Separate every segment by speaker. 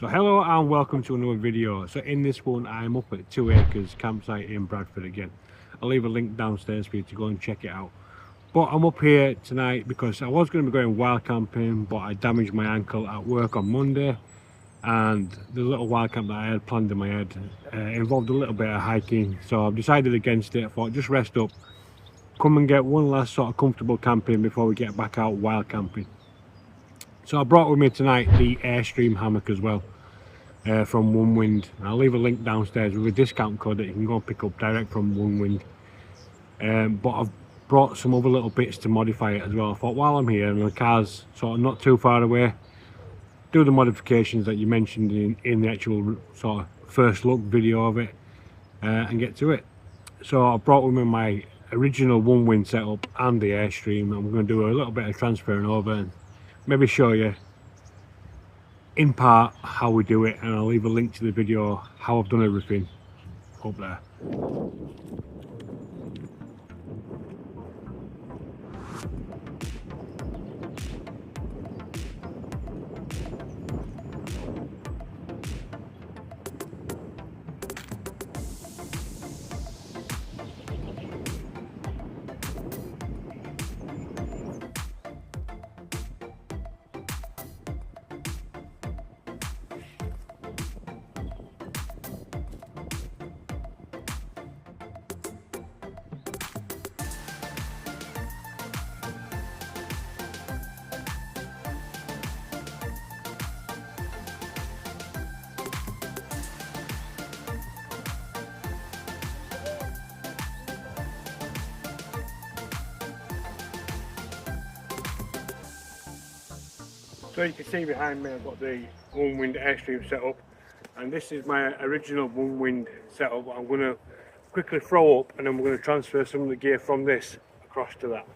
Speaker 1: So hello and welcome to another video. So in this one I'm up at 2 Acres Campsite in Bradford again. I'll leave a link downstairs for you to go and check it out. But I'm up here tonight because I was going to be going wild camping, but I damaged my ankle at work on Monday, and the little wild camp that I had planned in my head involved a little bit of hiking, so I've decided against it. I thought just rest up, come and get one last sort of comfortable camping before we get back out wild camping. So I brought with me tonight the Airstream Hammock as well, from Onewind. I'll leave a link downstairs with a discount code that you can go and pick up direct from Onewind. But I've brought some other little bits to modify it as well. I thought while I'm here and the car's sort of not too far away, do the modifications that you mentioned in the actual sort of first look video of it, and get to it. So I brought with me my original Onewind setup and the Airstream. I'm going to do a little bit of transferring over and maybe show you in part how we do it, and I'll leave a link to the video how I've done everything up there. So you can see behind me I've got the Onewind Airstream setup, and this is my original Onewind setup. I'm going to quickly throw up and then we're going to transfer some of the gear from this across to that.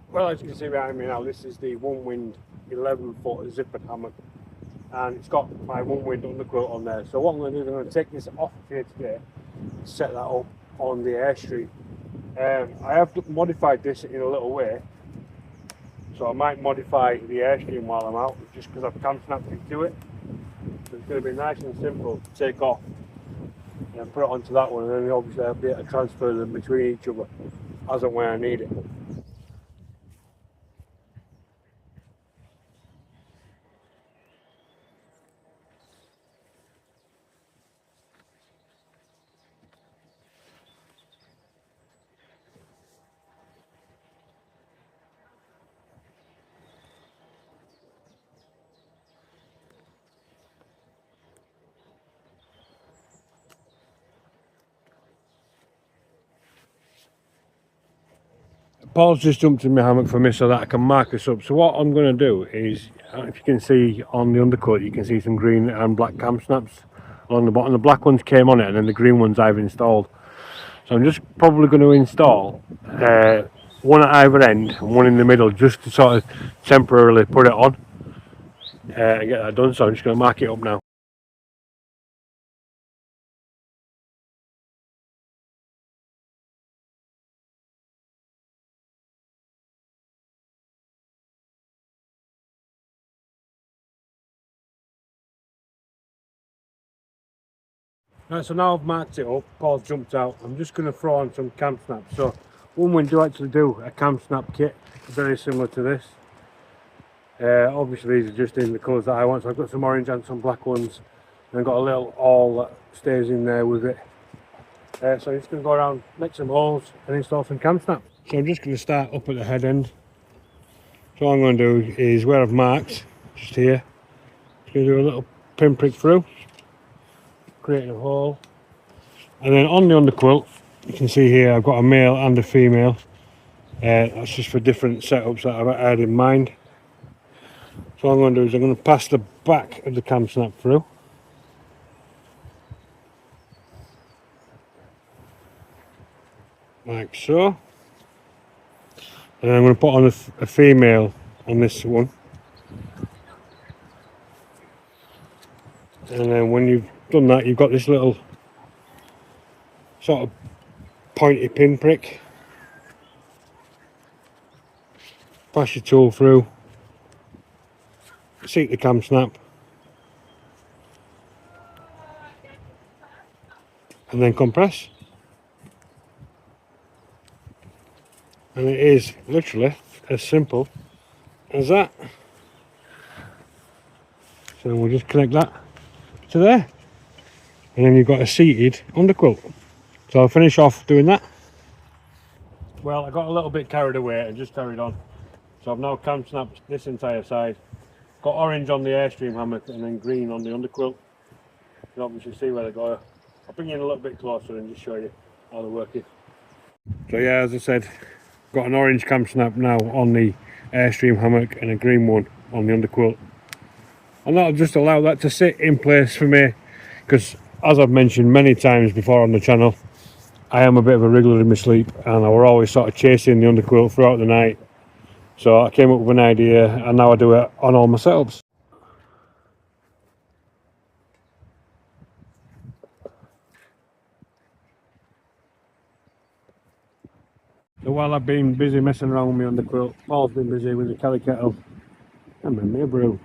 Speaker 1: Well, as you can see behind me now, this is the Onewind 11-foot zipper hammock, and it's got my Onewind underquilt on there. So what I'm going to do is I'm going to take this off of here today and set that up on the Airstream. I have modified this in a little way, so I might modify the Airstream while I'm out, just because I've cam snapped it to it. So it's going to be nice and simple to take off and put it onto that one, and then obviously I'll be able to transfer them between each other as and when I need it. Paul's just jumped in my hammock for me so that I can mark this up. So what I'm going to do is, if you can see on the undercoat, you can see some green and black cam snaps along the bottom. The black ones came on it, and then the green ones I've installed. So I'm just probably going to install one at either end and one in the middle, just to sort of temporarily put it on and get that done. So I'm just going to mark it up now. Right, so now I've marked it up, Paul's jumped out, I'm just going to throw on some cam snaps. So Onewind do actually do a cam snap kit, very similar to this. Obviously these are just in the colours that I want, so I've got some orange and some black ones, and I've got a little awl that stays in there with it. So I'm just going to go around, make some holes and install some cam snaps. So I'm just going to start up at the head end. So what I'm going to do is, where I've marked, just here, just going to do a little pinprick through, creating a hole, and then on the underquilt you can see here I've got a male and a female. That's just for different setups that I've had in mind. So what I'm going to do is I'm going to pass the back of the cam snap through, like so, and I'm going to put on a female on this one. And then when you've done that, you've got this little sort of pointy pinprick. Pass your tool through, seat the cam snap, and then compress. And it is literally as simple as that. So we'll just connect that to there, and then you've got a seated underquilt. So I'll finish off doing that. Well, I got a little bit carried away and just carried on. So I've now cam snapped this entire side. Got orange on the Airstream hammock and then green on the underquilt. You can obviously see where they go. I'll bring you in a little bit closer and just show you how they're working. So yeah, as I said, got an orange cam snap now on the Airstream hammock and a green one on the underquilt. And that'll just allow that to sit in place for me, because as I've mentioned many times before on the channel, I am a bit of a wriggler in my sleep and I were always sort of chasing the underquilt throughout the night. So I came up with an idea and now I do it on all my setups. So while I've been busy messing around with my underquilt, Paul's been busy with the kelly kettle and made me a brew.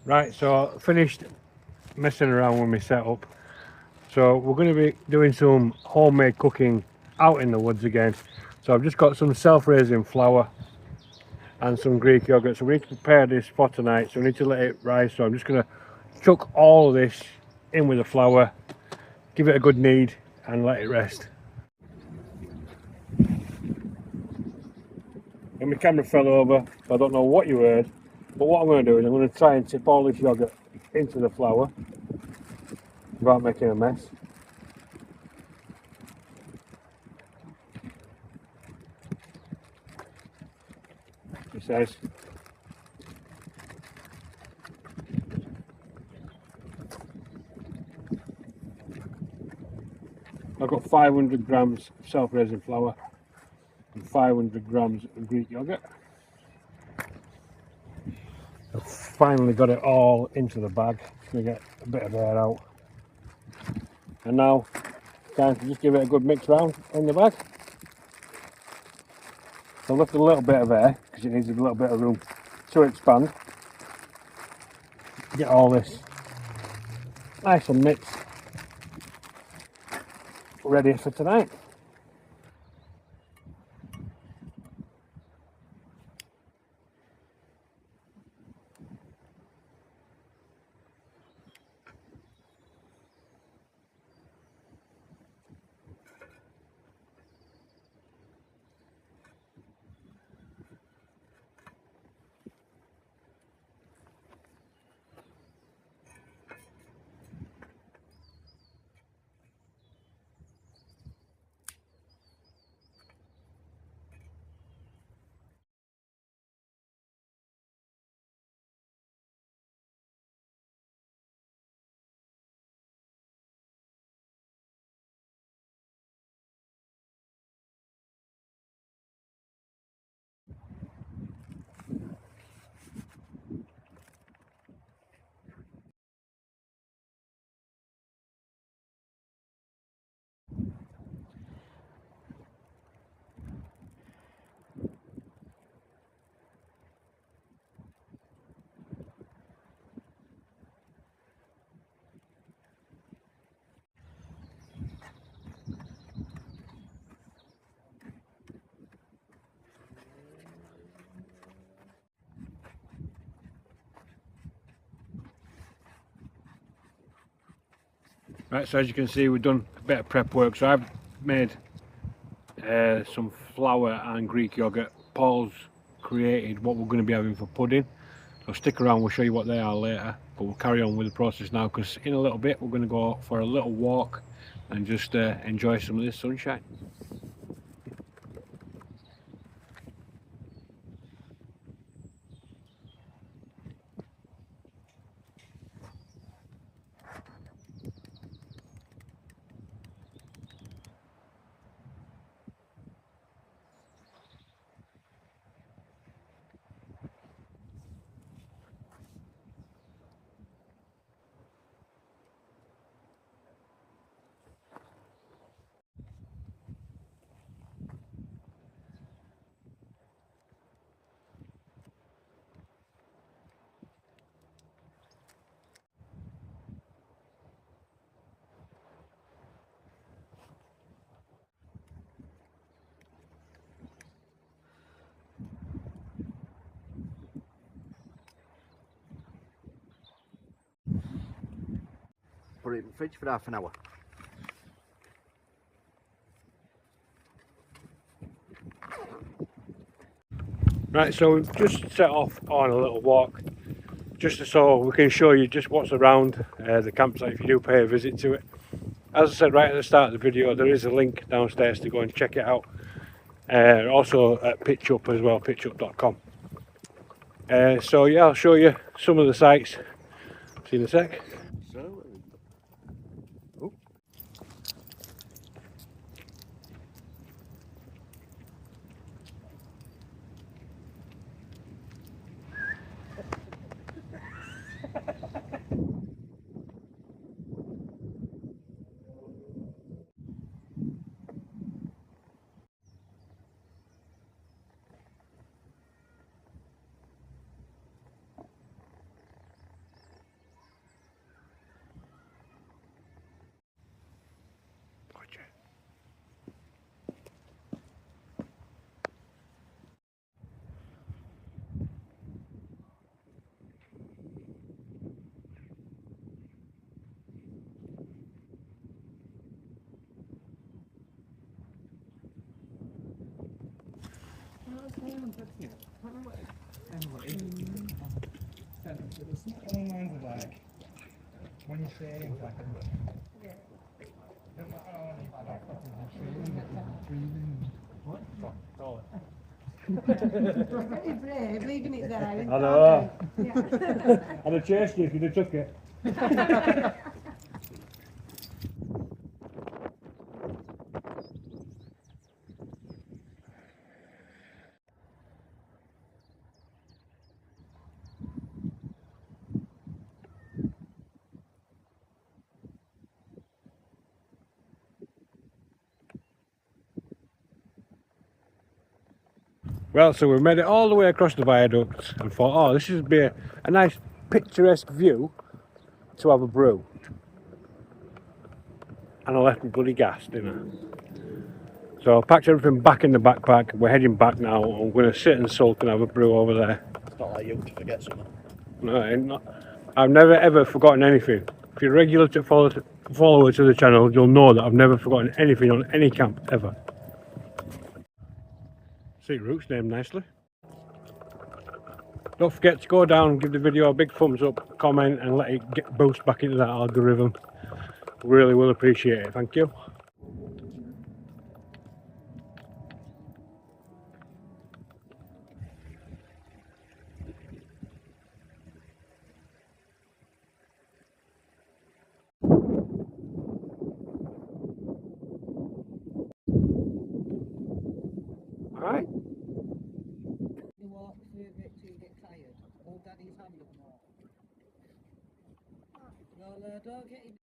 Speaker 1: Right, so finished messing around with my setup. So we're going to be doing some homemade cooking out in the woods again. So I've just got some self-raising flour and some Greek yogurt. So we need to prepare this for tonight, so we need to let it rise. So I'm just going to chuck all of this in with the flour, give it a good knead and let it rest. And my camera fell over, so I don't know what you heard, but what I'm going to do is I'm going to try and tip all this yogurt into the flour without making a mess. It says. I've got 500 grams of self-raising flour and 500 grams of Greek yogurt. I've finally got it all into the bag. Just going to get a bit of air out. And now, time to just give it a good mix round in the bag. So lift a little bit of air because it needs a little bit of room to expand. Get all this nice and mixed, ready for tonight. Right, so as you can see, we've done a bit of prep work. So I've made some flour and Greek yogurt. Paul's created what we're going to be having for pudding. So stick around, we'll show you what they are later. But we'll carry on with the process now, because in a little bit we're going to go for a little walk and just enjoy some of this sunshine.
Speaker 2: put it in the fridge for half an hour.
Speaker 1: Right, so we've just set off on a little walk, just so we can show you just what's around the campsite if you do pay a visit to it. As I said right at the start of the video, there is a link downstairs to go and check it out. Also at PitchUp as well, pitchup.com. So yeah, I'll show you some of the sites. See you in a sec.
Speaker 2: So,
Speaker 3: when you say like what?
Speaker 4: Very brave, leaving it there.
Speaker 1: I know.
Speaker 4: Yeah.
Speaker 1: I'd have chased you if you'd have took it. Well, so we made it all the way across the viaduct and thought, oh, this should be a nice picturesque view to have a brew. And I left me bloody gas, didn't I? So I packed everything back in the backpack. We're heading back now. I'm going to sit and sulk and have a brew over there.
Speaker 2: it's not like you to forget something.
Speaker 1: No, I'm not. I've never ever forgotten anything. If you're a regular follower to the channel, you'll know that I've never forgotten anything on any camp ever. See Root's name nicely. Don't forget to go down, give the video a big thumbs up, comment and let it get boost back into that algorithm. Really will appreciate it, thank you. Alright.
Speaker 4: You walk through a bit till you get tired. Hold Daddy's hand up more. Well, don't get it.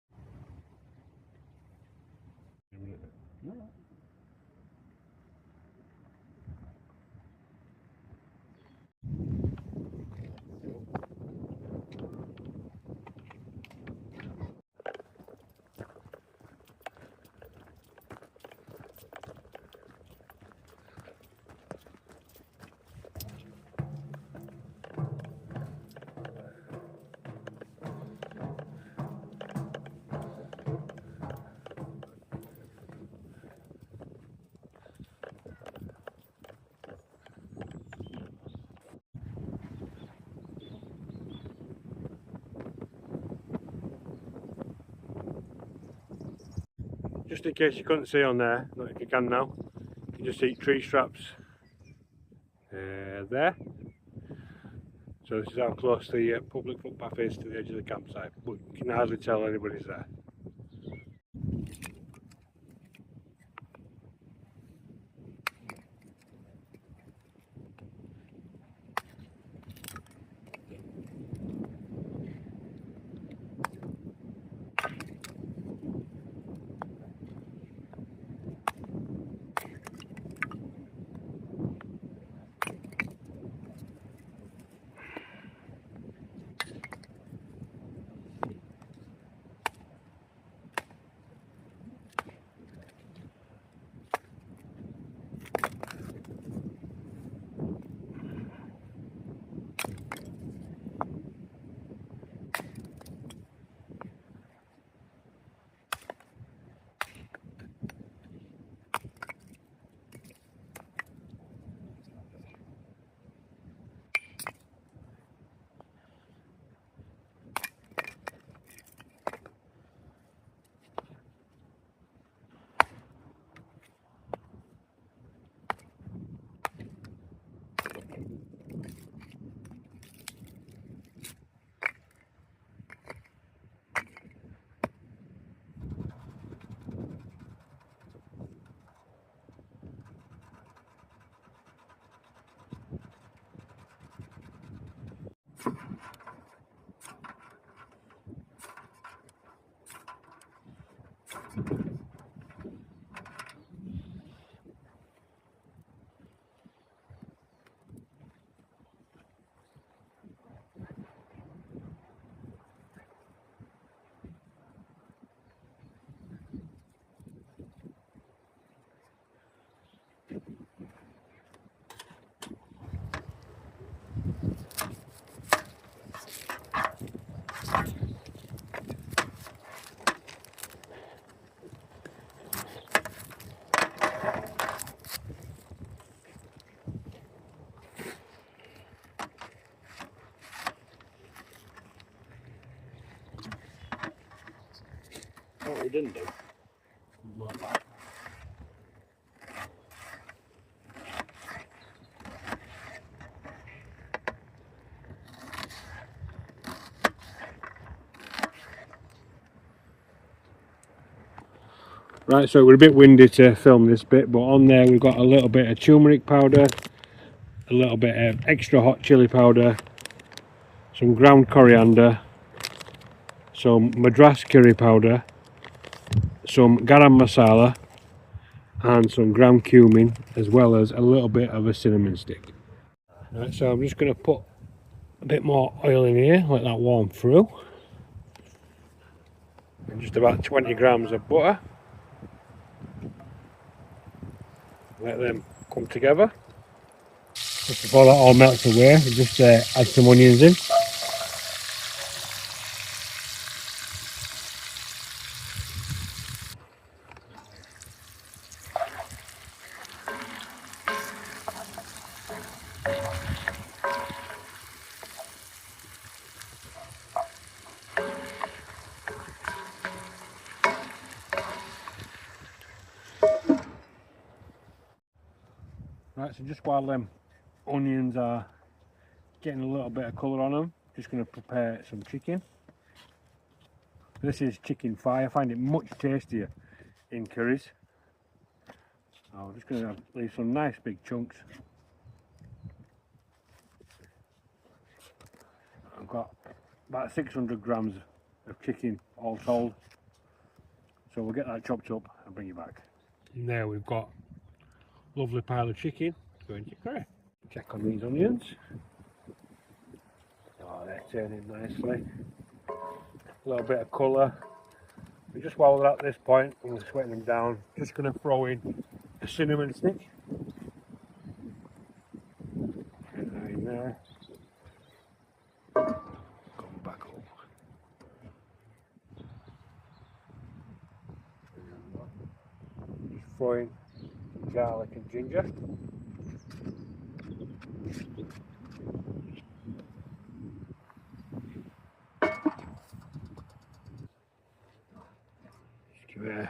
Speaker 1: Just in case you couldn't see on there, not if you can now, you can just see tree straps there. So this is how close the public footpath is to the edge of the campsite, but you can hardly tell anybody's there.
Speaker 2: What we didn't do.
Speaker 1: Right, so we're a bit windy to film this bit, but on there we've got a little bit of turmeric powder, a little bit of extra hot chili powder, some ground coriander, some madras curry powder, some garam masala, and some ground cumin, as well as a little bit of a cinnamon stick. Right, so I'm just going to put a bit more oil in here, let that warm through, and just about 20 grams of butter. Let them come together. Just before that all melts away, we just add some onions in. Right, so just while them onions are getting a little bit of colour on them, just going to prepare some chicken. This is chicken fire. I find it much tastier in curries. I'm just going to leave some nice big chunks. I've got about 600 grams of chicken all told, so we'll get that chopped up and bring it back. And there we've got a lovely pile of chicken to go into curry. Check on these onions. Oh, they're turning nicely. A little bit of colour. And just while they're at this point, I'm going to sweat them down. Just going to throw in a cinnamon stick. Get that in there. Come back up. Just throw in garlic and ginger. Just give it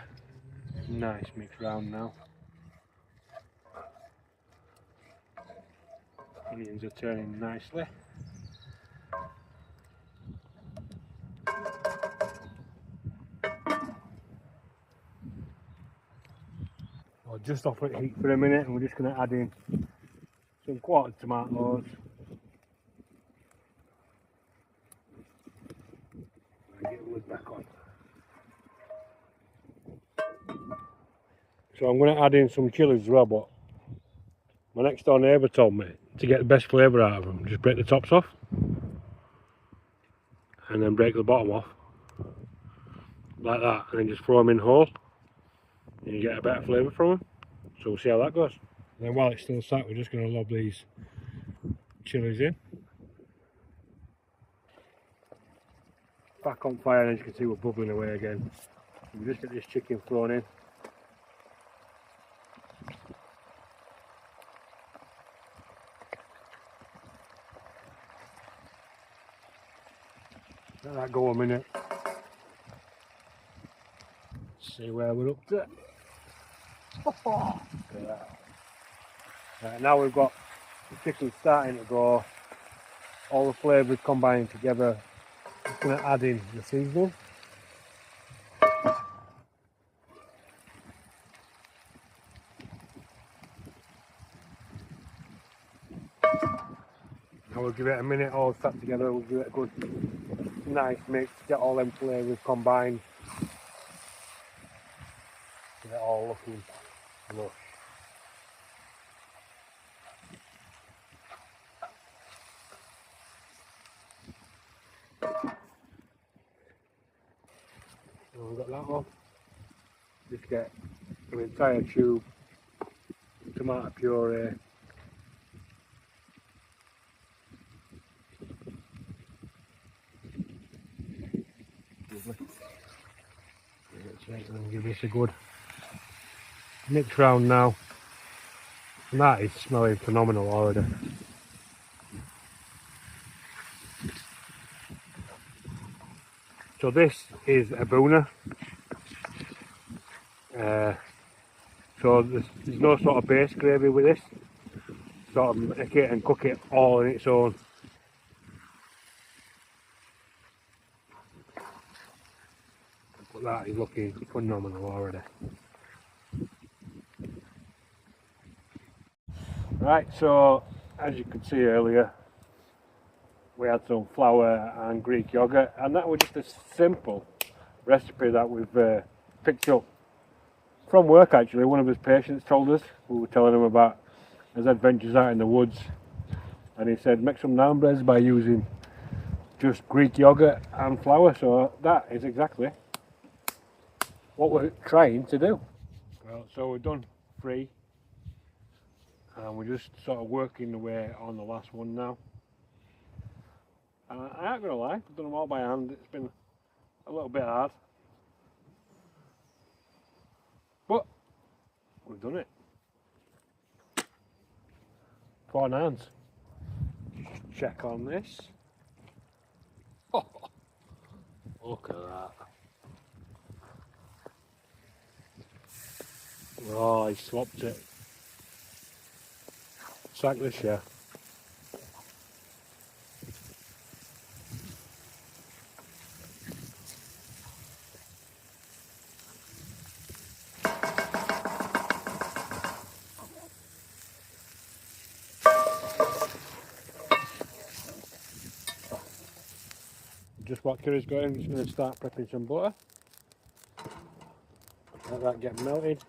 Speaker 1: a nice mix round now. Onions are turning nicely. I'll just offer it heat for a minute, and we're just going to add in some quartered tomatoes. And get the lid back on. So I'm going to add in some chilies as well, but my next door neighbour told me to get the best flavour out of them, just break the tops off and then break the bottom off like that, and then just throw them in whole and you get a better flavour from them. So we'll see how that goes. And then while it's still sat, we're just going to lob these chilies in. Back on fire, and as you can see we're bubbling away again. So we just get this chicken thrown in. Let that go a minute. See where we're up to. Look at that. Right, now we've got the chicken starting to go, all the flavours combining together. Just going to add in the seasoning. and we'll give it a minute all sat together. We'll give it a good nice mix, get all them flavours combined, get it all looking lush. So we've got that one. Just get an entire tube tomato puree. And give this a good mix round now. And that is smelling phenomenal already. So this is a Bhuna. So there's no sort of base gravy with this. Sort of make it and cook it all on its own. But that is looking phenomenal already. Right, so as you could see earlier, we had some flour and Greek yogurt, and that was just a simple recipe that we've picked up from work actually. One of his patients told us, we were telling him about his adventures out in the woods, and he said make some naan breads by using just Greek yogurt and flour. So that is exactly what we're trying to do. Well, so we've done 3 and we're just sort of working the way on the last one now. I ain't gonna lie, I've done them all by hand. It's been a little bit hard, but we've done it. 4 naans. Check on this. Oh, look at that. Oh, he slopped it. Sack this, yeah. Just what Kira's got in, I'm just going to start prepping some butter. Let that get melted.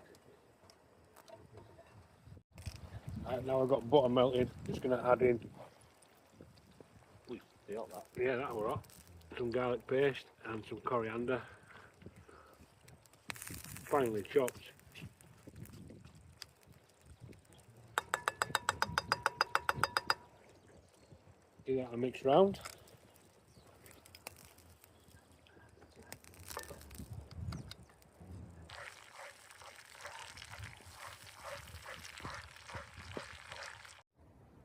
Speaker 1: Right, now I've got butter melted, just going to add in, yeah, that were hot, some garlic paste and some coriander, finely chopped. Do that and mix round.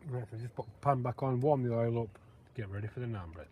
Speaker 1: Right, so just put the pan back on, warm the oil up, get ready for the naan breads.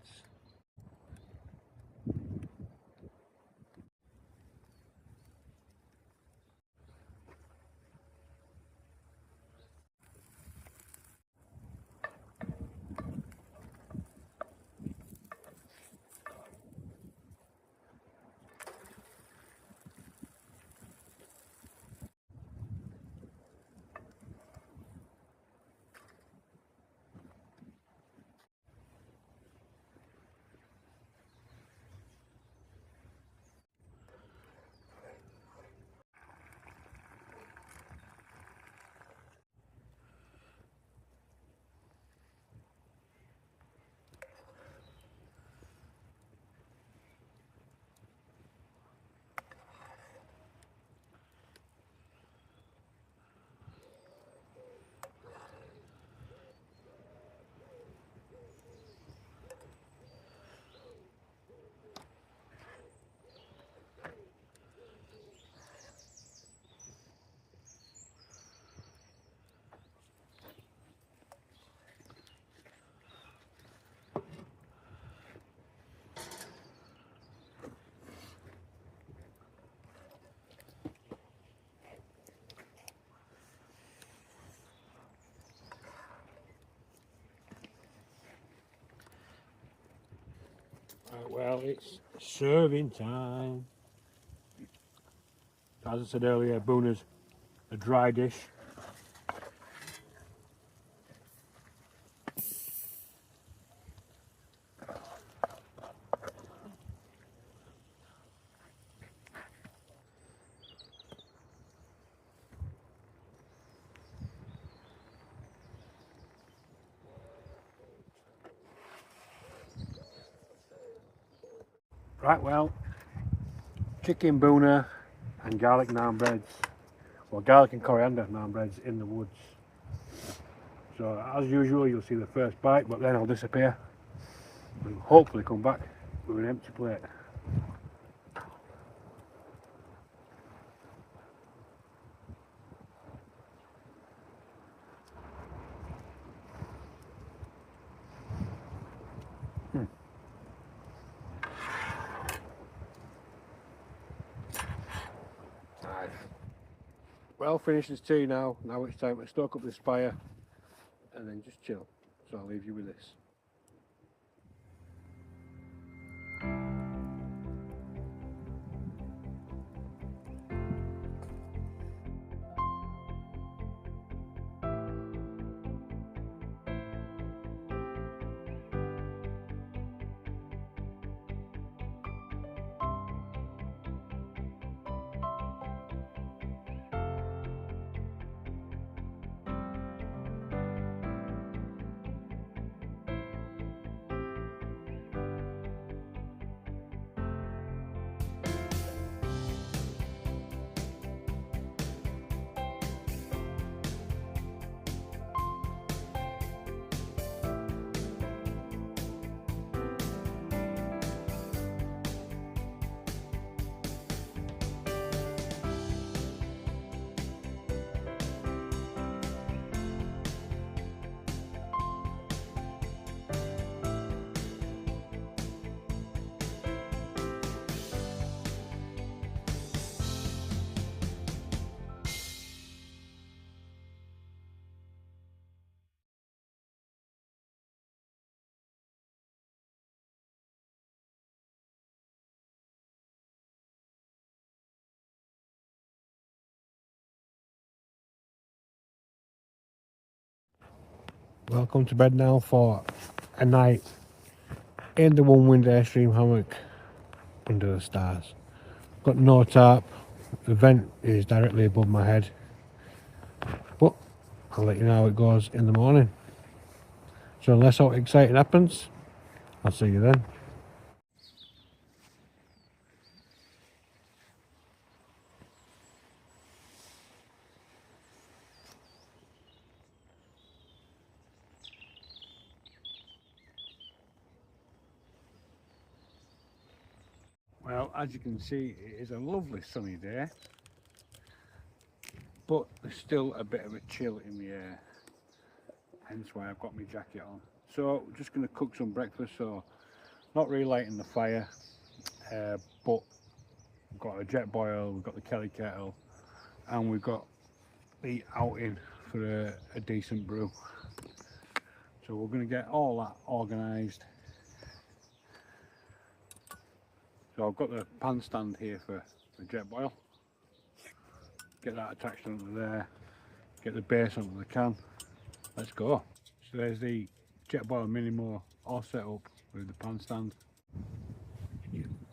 Speaker 1: Right, well, it's serving time. As I said earlier, Bhuna's a dry dish. Right, well, chicken bhuna and garlic naan breads, or garlic and coriander naan breads in the woods. So as usual, you'll see the first bite, but then I'll disappear and hopefully come back with an empty plate. Nice. Well, finished this tea now. Now it's time to stoke up this fire and then just chill. So I'll leave you with this. Welcome to bed now for a night in the Onewind Airstream Hammock under the stars. Got no tarp, the vent is directly above my head, but I'll let you know how it goes in the morning. So unless something exciting happens, I'll see you then. Well, as you can see, it is a lovely sunny day, but there's still a bit of a chill in the air, hence why I've got my jacket on. So we're just going to cook some breakfast, so not really lighting the fire, but we've got a jet boil, we've got the Kelly kettle, and we've got the outing for a decent brew. So we're going to get all that organised. So I've got the pan stand here for the jet boil. Get that attached onto there. Get the base onto the can. Let's go. So there's the jet boil minimo all set up with the pan stand.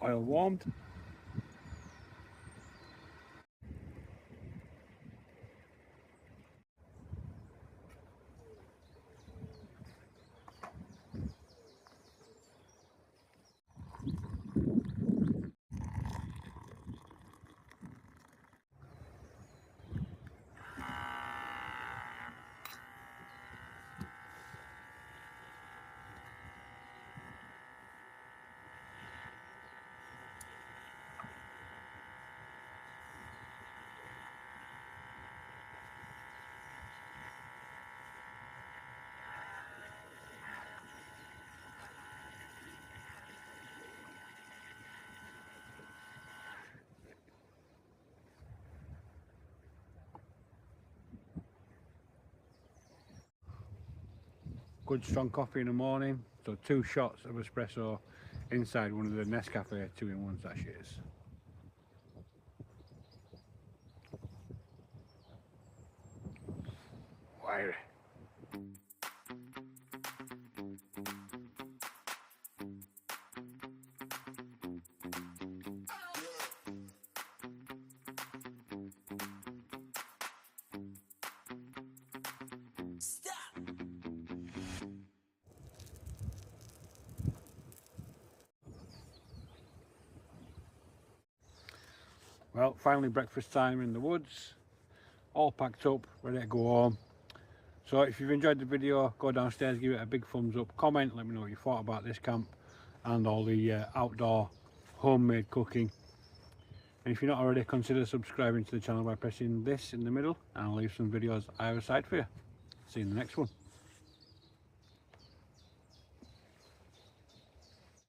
Speaker 1: Oil warmed. Good strong coffee in the morning, so 2 shots of espresso inside one of the Nescafe 2-in-1 sachets. Wiry. Well, finally breakfast time in the woods, all packed up, ready to go home. So if you've enjoyed the video, go downstairs, give it a big thumbs up, comment, let me know what you thought about this camp and all the outdoor homemade cooking. And if you're not already, consider subscribing to the channel by pressing this in the middle, and I'll leave some videos either side for you. See you in the next one.